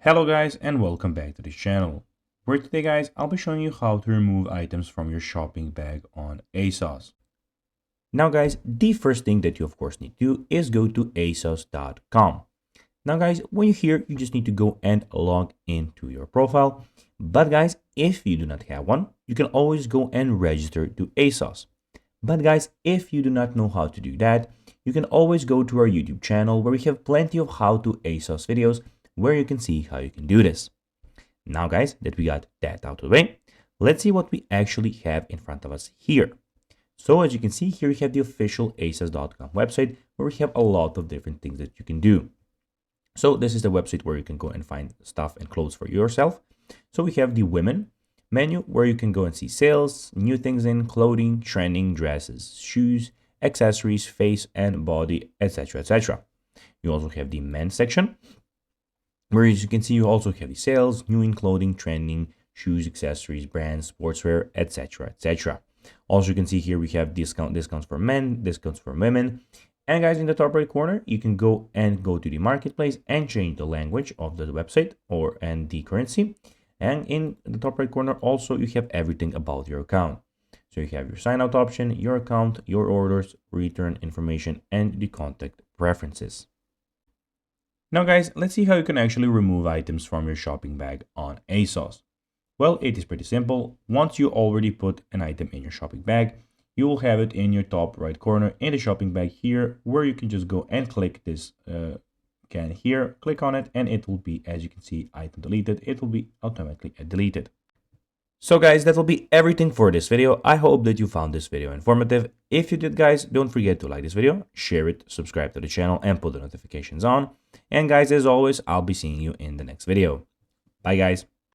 Hello guys and welcome back to this channel, where today guys I'll be showing you how to remove items from your shopping bag on ASOS. Now guys, the first thing that you of course need to do is go to asos.com. Now guys, when you're here, you just need to go and log into your profile. But guys, if you do not have one, you can always go and register to ASOS. But guys, if you do not know how to do that, you can always go to our YouTube channel where we have plenty of how to ASOS videos where you can see how you can do this. Now guys, that we got that out of the way, let's see what we actually have in front of us here. So as you can see here, we have the official asos.com website where we have a lot of different things that you can do. So this is the website where you can go and find stuff and clothes for yourself. So we have the women menu where you can go and see sales, new things in clothing, trending, dresses, shoes, accessories, face and body, etc, etc. You also have the men's section where, as you can see, you also have the sales, new in clothing, trending, shoes, accessories, brands, sportswear, etc, etc. Also, you can see here we have discounts for men, discounts for women. And guys, in the top right corner, you can go to the marketplace and change the language of the website and the currency. And in the top right corner, also you have everything about your account. So you have your sign out option, your account, your orders, return information, and the contact preferences. Now guys, let's see how you can actually remove items from your shopping bag on ASOS. Well, it is pretty simple. Once you already put an item in your shopping bag, you will have it in your top right corner in the shopping bag here, where you can just go and click this can here, click on it, and it will be, as you can see, item deleted. It will be automatically deleted. So guys, that will be everything for this video. I hope that you found this video informative. If you did guys, don't forget to like this video, share it, subscribe to the channel, and put the notifications on. And guys, as always, I'll be seeing you in the next video. Bye guys.